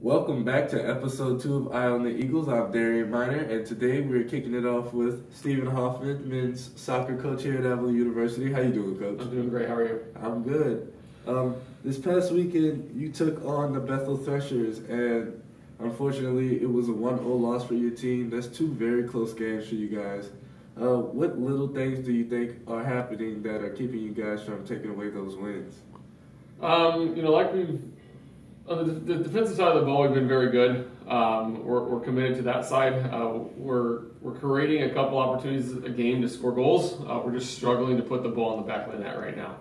Welcome back to episode 2 of Eye on the Eagles. I'm Darien Minor, and today we're kicking it off with Stephen Hoffman, men's soccer coach here at Avila University. How you doing, Coach? I'm doing great. How are you? I'm good. This past weekend, you took on the Bethel Threshers, and unfortunately, it was a 1-0 loss for your team. That's two very close games for you guys. What little things do you think are happening that are keeping you guys from taking away those wins? On the defensive side of the ball, we've been very good. We're committed to that side. We're creating a couple opportunities a game to score goals. We're just struggling to put the ball in the back of the net right now.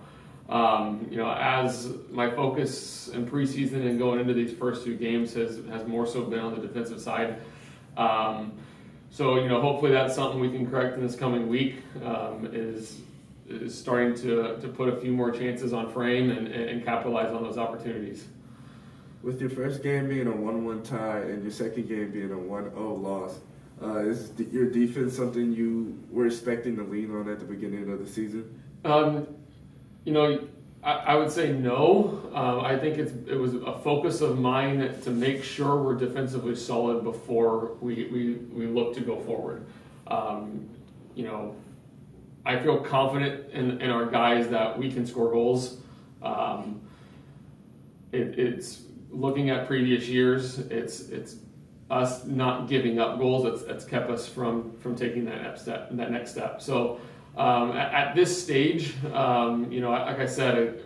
As my focus in preseason and going into these first two games has more so been on the defensive side. Hopefully that's something we can correct in this coming week. Is starting to put a few more chances on frame and capitalize on those opportunities. With your first game being a 1-1 tie and your second game being a 1-0 loss, is your defense something you were expecting to lean on at the beginning of the season? I would say no. I think it was a focus of mine to make sure we're defensively solid before we look to go forward. I feel confident in our guys that we can score goals. It's looking at previous years, it's us not giving up goals that's kept us from taking that next step. So at this stage, like I said,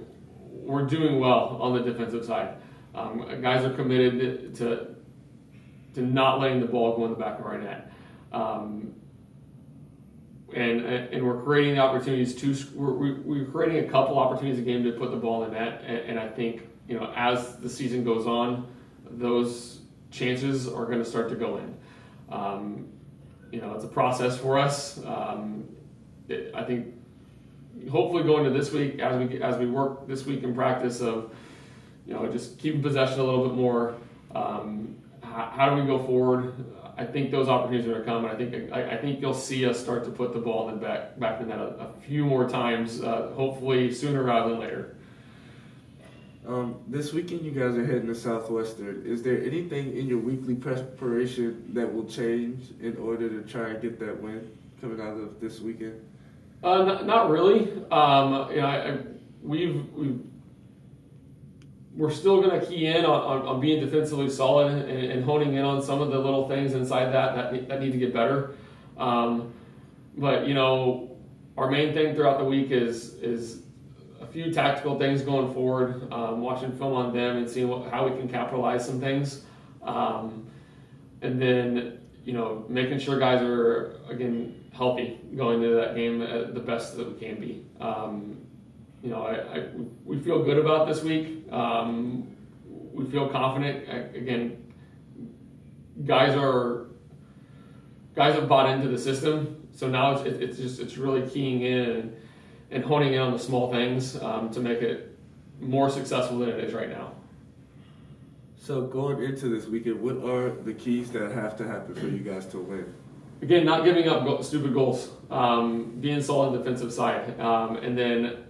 we're doing well on the defensive side. Guys are committed to not letting the ball go in the back of our net. And we're creating the opportunities we're creating a couple opportunities a game to put the ball in the net, and I think as the season goes on, those chances are going to start to go in. It's a process for us. I think hopefully going to this week, as we work this week in practice of just keeping possession a little bit more. How do we go forward? I think those opportunities are going to come, and I think you'll see us start to put the ball in the back in the net a few more times, hopefully sooner rather than later. This weekend you guys are heading to Southwestern. Is there anything in your weekly preparation that will change in order to try and get that win coming out of this weekend? Not really. We're still going to key in on being defensively solid and honing in on some of the little things inside that need to get better. But our main thing throughout the week is a few tactical things going forward, watching film on them and seeing how we can capitalize some things. And then, making sure guys are, again, healthy going into that game the best that we can be. We feel good about this week. We feel confident. Again, guys have bought into the system, so now it's really keying in and honing in on the small things to make it more successful than it is right now. So going into this weekend, what are the keys that have to happen for you guys to win? Again, not giving up stupid goals, being solid on the defensive side, and then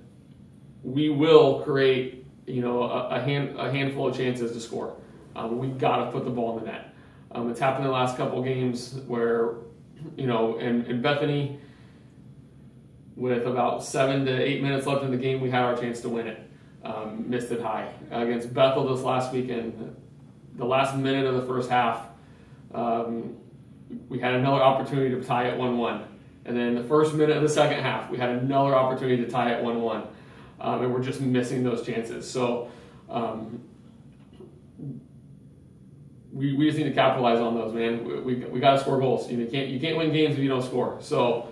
we will create a handful of chances to score. We got to put the ball in the net. It's happened in the last couple games where in Bethany, with about 7 to 8 minutes left in the game, we had our chance to win it. Missed it high. Against Bethel this last weekend, the last minute of the first half, we had another opportunity to tie it 1-1. And then the first minute of the second half, we had another opportunity to tie it 1-1. And we're just missing those chances. So we just need to capitalize on those, man. We got to score goals. You can't win games if you don't score. So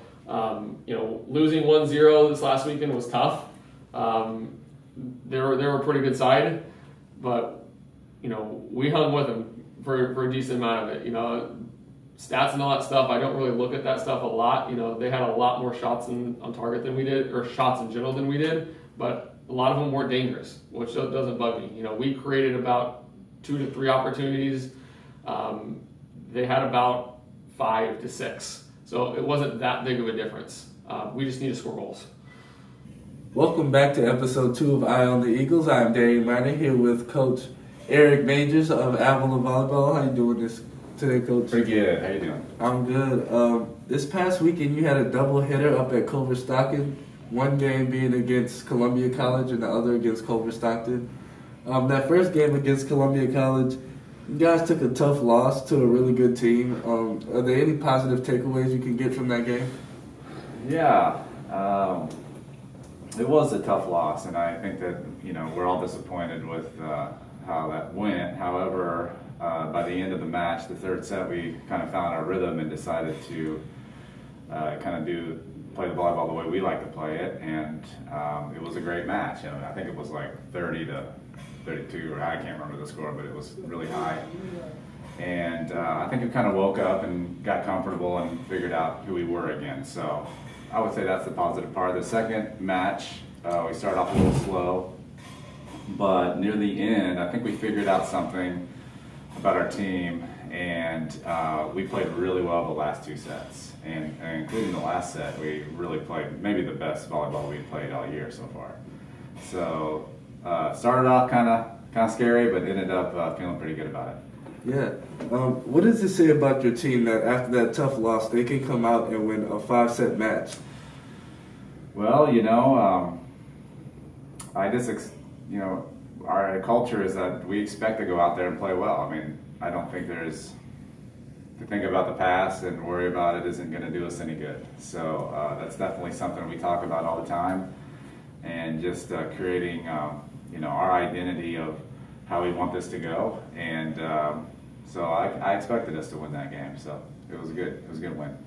losing 1-0 this last weekend was tough. They were a pretty good side, but we hung with them for a decent amount of it. Stats and all that stuff, I don't really look at that stuff a lot. They had a lot more shots on target than we did, or shots in general than we did, but a lot of them weren't dangerous, which doesn't bug me. We created about 2 to 3 opportunities. They had about 5 to 6. So it wasn't that big of a difference. We just need to score goals. Welcome back to episode 2 of Eye on the Eagles. I'm Darien Minor here with Coach Eric Majors of Avila Volleyball. How you doing this today, Coach? Pretty good. How you doing? I'm good. This past weekend, you had a doubleheader up at Culver Stockton. One game being against Columbia College and the other against Culver Stockton. That first game against Columbia College, you guys took a tough loss to a really good team. Are there any positive takeaways you can get from that game? Yeah, it was a tough loss, and I think that we're all disappointed with how that went. However, by the end of the match, the third set, we kind of found our rhythm and decided to play the volleyball the way we like to play it, and it was a great match. I think it was like 30-32, or I can't remember the score, but it was really high. And I think we kind of woke up and got comfortable and figured out who we were again. So I would say that's the positive part. The second match, we started off a little slow, but near the end, I think we figured out something about our team, and we played really well the last two sets. And including the last set, we really played maybe the best volleyball we've played all year so far. So started off kind of scary, but ended up feeling pretty good about it. Yeah. What does it say about your team that after that tough loss, they can come out and win a 5-set match? Well, I just, our culture is that we expect to go out there and play well. I mean, I don't think to think about the past and worry about it isn't going to do us any good. So that's definitely something we talk about all the time, and just creating, our identity of how we want this to go. And so I expected us to win that game. So it was a good win.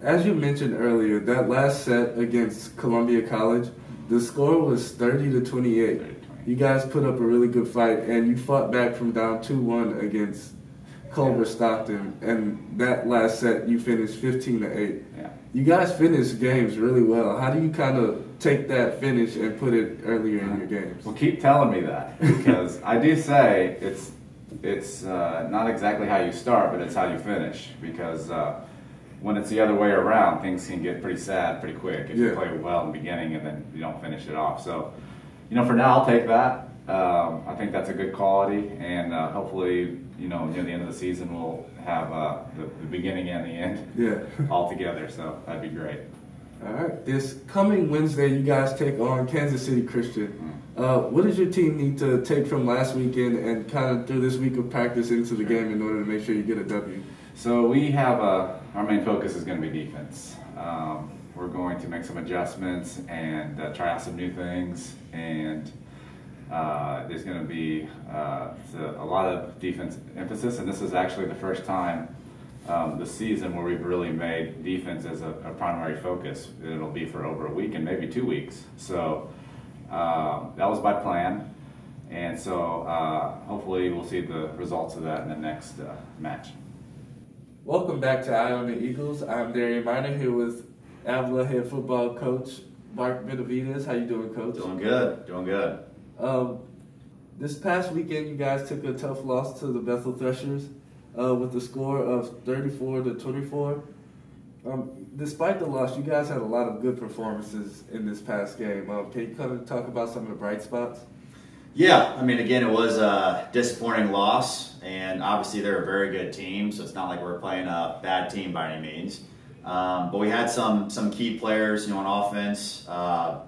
As you mentioned earlier, that last set against Columbia College, the score was 30-28. You guys put up a really good fight, and you fought back from down 2-1 against Culver Stockton, and that last set you finished 15-8. Yeah. You guys finished games really well. How do you kind of take that finish and put it earlier in your games? Well, keep telling me that, because I do say it's not exactly how you start, but it's how you finish. Because when it's the other way around, things can get pretty sad pretty quick if you play well in the beginning and then you don't finish it off. So, for now, I'll take that. I think that's a good quality, and hopefully, near the end of the season, we'll have the beginning and the end all together. So that'd be great. All right. This coming Wednesday, you guys take on Kansas City Christian. What does your team need to take from last weekend and kind of through this week of practice into the game in order to make sure you get a W? So we have our main focus is going to be defense. We're going to make some adjustments and try out some new things, and there's going to be a lot of defense emphasis, and this is actually the first time this season where we've really made defense as a primary focus. It'll be for over a week and maybe 2 weeks. So that was my plan, and so hopefully we'll see the results of that in the next match. Welcome back to Eye on the Eagles. I'm Darien Minor here with Avila head football coach Benitez. How you doing, Coach? Doing good. This past weekend, you guys took a tough loss to the Bethel Threshers with a score of 34-24. Despite the loss, you guys had a lot of good performances in this past game. Can you kind of talk about some of the bright spots? Yeah, I mean, again, it was a disappointing loss, and obviously they're a very good team, so it's not like we're playing a bad team by any means. But we had some key players, on offense.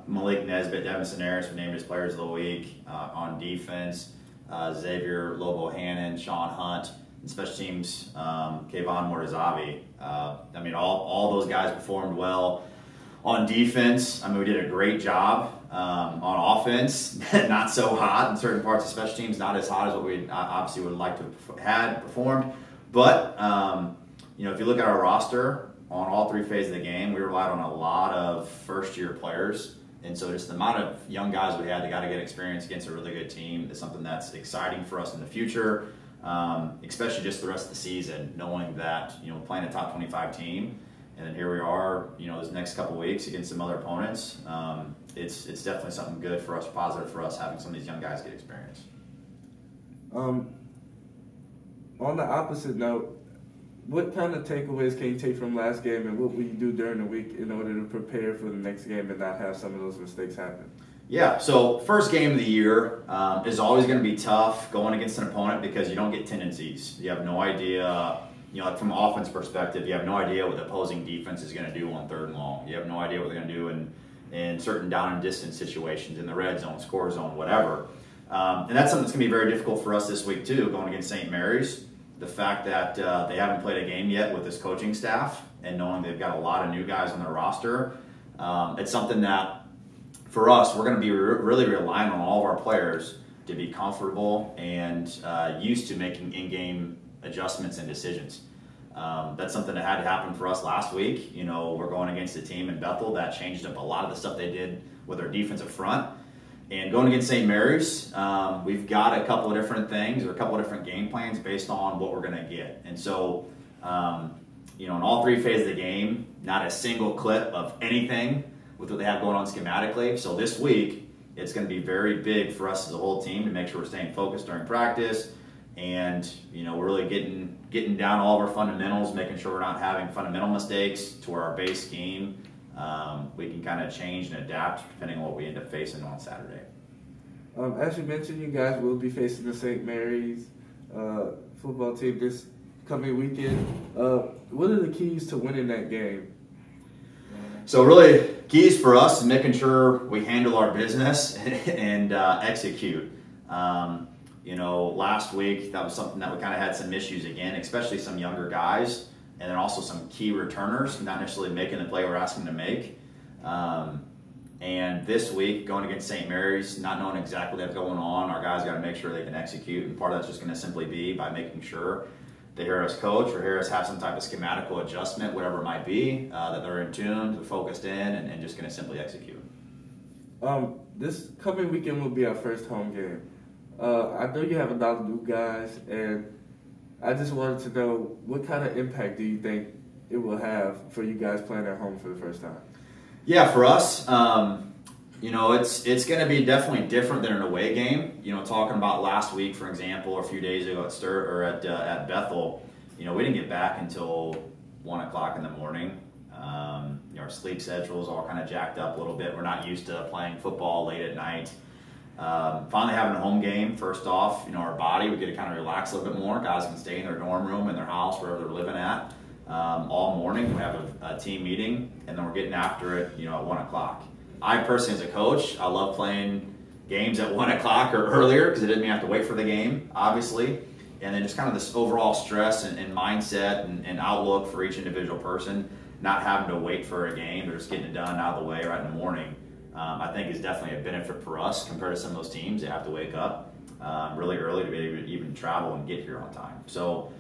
Malik Nesbitt, Devin Sinaris were named as players of the week. On defense, Xavier Lobo-Hannon, Sean Hunt, and special teams, Kayvon Mortazavi. I mean, all those guys performed well. On defense, I mean, we did a great job. On offense, not so hot in certain parts of special teams, not as hot as what we obviously would like to have had performed. But, if you look at our roster, on all three phases of the game, we relied on a lot of first-year players. And so just the amount of young guys we had that got to get experience against a really good team is something that's exciting for us in the future, especially just the rest of the season, knowing that, playing a top 25 team. And then here we are, this next couple of weeks against some other opponents. It's definitely something good for us, positive for us, having some of these young guys get experience. On the opposite note, what kind of takeaways can you take from last game, and what will you do during the week in order to prepare for the next game and not have some of those mistakes happen? Yeah, so first game of the year is always going to be tough going against an opponent because you don't get tendencies. You have no idea, like from an offense perspective, you have no idea what the opposing defense is going to do on 3rd and long. You have no idea what they're going to do in certain down and distance situations, in the red zone, score zone, whatever. And that's something that's going to be very difficult for us this week too, going against St. Mary's. The fact that they haven't played a game yet with this coaching staff and knowing they've got a lot of new guys on their roster, it's something that for us, we're going to be really relying on all of our players to be comfortable and used to making in-game adjustments and decisions. That's something that had to happen for us last week. We're going against a team in Bethel that changed up a lot of the stuff they did with their defensive front. And going against St. Mary's, we've got a couple of different things or a couple of different game plans based on what we're going to get. And so, in all 3 phases of the game, not a single clip of anything with what they have going on schematically. So this week, it's going to be very big for us as a whole team to make sure we're staying focused during practice and, we're really getting down all of our fundamentals, making sure we're not having fundamental mistakes to where our base scheme, we can kind of change and adapt depending on what we end up facing on Saturday. As you mentioned, you guys will be facing the St. Mary's football team this coming weekend. What are the keys to winning that game? So really, keys for us is making sure we handle our business and execute. Last week, that was something that we kind of had some issues again, especially some younger guys, and then also some key returners, not necessarily making the play we're asking them to make. And this week, going against St. Mary's, not knowing exactly what's going on, our guys got to make sure they can execute, and part of that's just going to simply be by making sure they hear us coach or hear us have some type of schematical adjustment, whatever it might be, that they're in tune, they're focused in, and just going to simply execute. This coming weekend will be our first home game. I know you have a lot of new guys, and I just wanted to know what kind of impact do you think it will have for you guys playing at home for the first time? Yeah, for us, it's going to be definitely different than an away game. Talking about last week, for example, or a few days ago at Bethel, we didn't get back until 1 o'clock in the morning. Our sleep schedule is all kind of jacked up a little bit. We're not used to playing football late at night. Finally having a home game, first off, our body, we get to kind of relax a little bit more. Guys can stay in their dorm room, in their house, wherever they're living at. All morning, we have a team meeting, and then we're getting after it, at 1 o'clock. I personally, as a coach, I love playing games at 1 o'clock or earlier because it doesn't mean I have to wait for the game, obviously. And then just kind of this overall stress and mindset and outlook for each individual person, not having to wait for a game, but just getting it done out of the way right in the morning, I think is definitely a benefit for us compared to some of those teams that have to wake up really early to be able to even travel and get here on time. So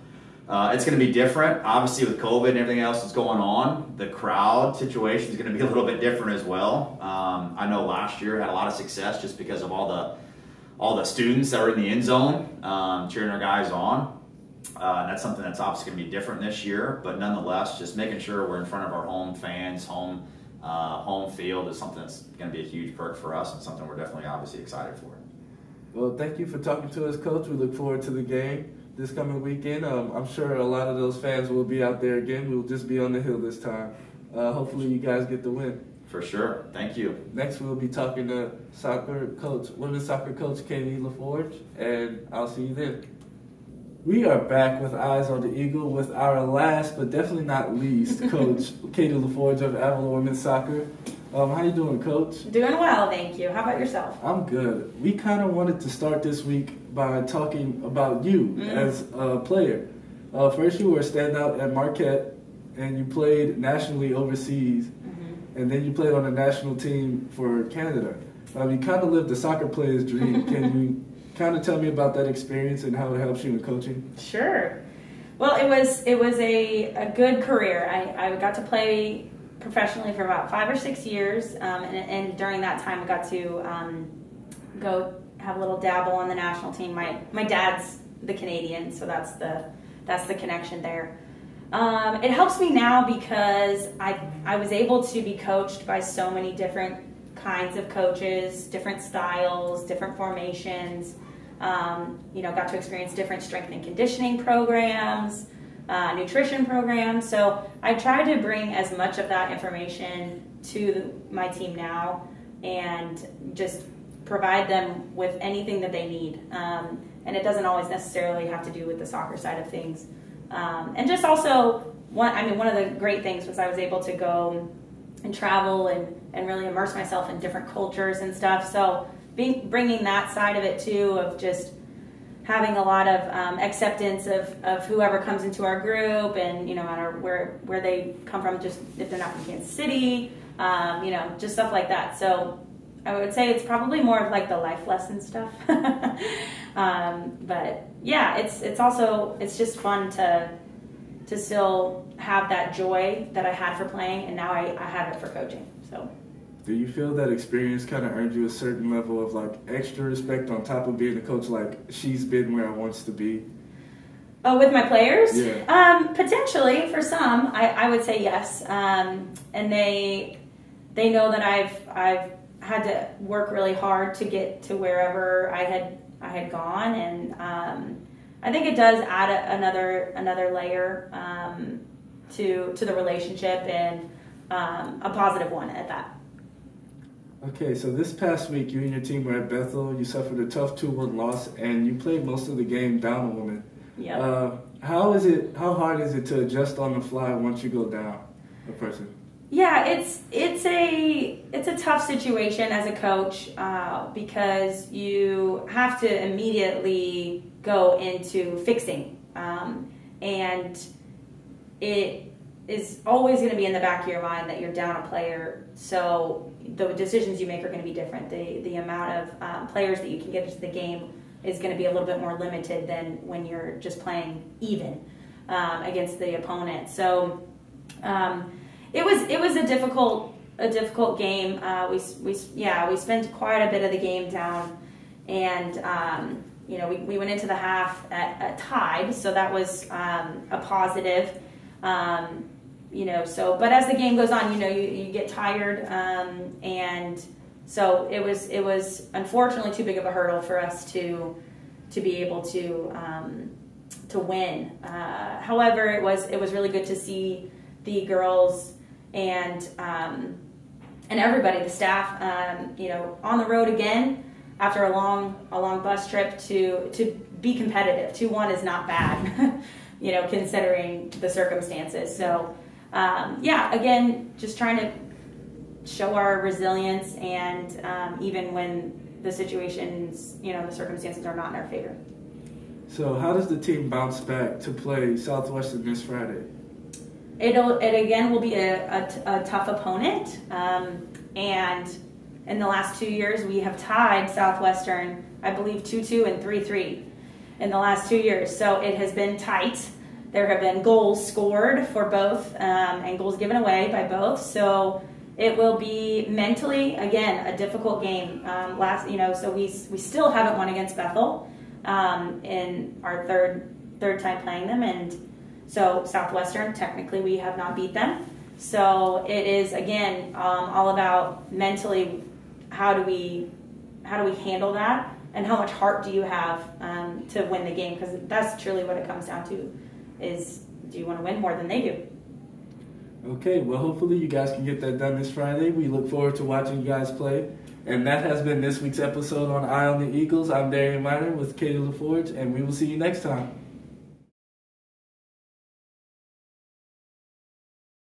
it's going to be different. Obviously, with COVID and everything else that's going on, the crowd situation is going to be a little bit different as well. I know last year had a lot of success just because of all the students that were in the end zone cheering our guys on. And that's something that's obviously going to be different this year. But nonetheless, just making sure we're in front of our home fans, home field is something that's going to be a huge perk for us and something we're definitely obviously excited for. Well, thank you for talking to us, Coach. We look forward to the game this coming weekend. I'm sure a lot of those fans will be out there again. We'll just be on the hill this time. Hopefully you guys get the win. For sure. Thank you. Next we'll be talking to women's soccer coach Katie LaForge, and I'll see you then. We are back with Eyes on the Eagle with our last but definitely not least coach, Katie LaForge of Avila Women's Soccer. How you doing, Coach? Doing well, thank you. How about yourself? I'm good. We kind of wanted to start this week by talking about you as a player. First, you were a standout at Marquette, and you played nationally overseas, and then you played on the national team for Canada. You kind of lived the soccer player's dream. Can you kind of tell me about that experience and how it helps you in coaching? Sure. Well, it was a good career. I got to play professionally for about 5 or 6 years, and during that time I got to go have a little dabble on the national team. My dad's the Canadian, so that's the connection there. It helps me now because I was able to be coached by so many different kinds of coaches, different styles, different formations. Got to experience different strength and conditioning programs, nutrition programs. So I try to bring as much of that information to my team now. and just provide them with anything that they need. And it doesn't always necessarily have to do with the soccer side of things. And just also, one of the great things was I was able to go and travel and really immerse myself in different cultures and stuff. So bringing that side of it too, of just having a lot of acceptance of whoever comes into our group, and no matter where they come from, just if they're not from Kansas City, just stuff like that. So I would say it's probably more of like the life lesson stuff. But yeah, it's just fun to still have that joy that I had for playing, and now I have it for coaching. So. Do you feel that experience kind of earned you a certain level of like extra respect on top of being a coach? Like, she's been where I wants to be. Oh, with my players? Yeah. Potentially for some, I would say yes. And they know that I've had to work really hard to get to wherever I had gone, and I think it does add another layer to the relationship, and a positive one at that. Okay, so this past week, you and your team were at Bethel. You suffered a tough 2-1 loss, and you played most of the game down a woman. Yeah. How hard is it to adjust on the fly once you go down a person? Yeah, it's a tough situation as a coach because you have to immediately go into fixing, and it is always going to be in the back of your mind that you're down a player, so the decisions you make are going to be different. The amount of players that you can get into the game is going to be a little bit more limited than when you're just playing even against the opponent. So it was a difficult game. We spent quite a bit of the game down, and we went into the half at tied, so that was a positive. But as the game goes on, you get tired, and so it was unfortunately too big of a hurdle for us to be able to win. However, it was really good to see the girls and everybody, the staff, on the road again after a long bus trip to be competitive. 2-1 is not bad, considering the circumstances. So. Again, just trying to show our resilience, and even when the situations, the circumstances are not in our favor. So how does the team bounce back to play Southwestern this Friday? It again will be a tough opponent, and in the last 2 years we have tied Southwestern, I believe, 2-2 and 3-3 in the last 2 years. So it has been tight. There have been goals scored for both, and goals given away by both. So it will be mentally, again, a difficult game. So we still haven't won against Bethel in our third time playing them, and so Southwestern, technically, we have not beat them. So it is, again, all about mentally, how do we handle that, and how much heart do you have to win the game? Because that's truly what it comes down to. Is, do you want to win more than they do? Okay, well, hopefully you guys can get that done this Friday. We look forward to watching you guys play. And that has been this week's episode on Eye on the Eagles. I'm Darien Minor with Katie LaForge, and we will see you next time.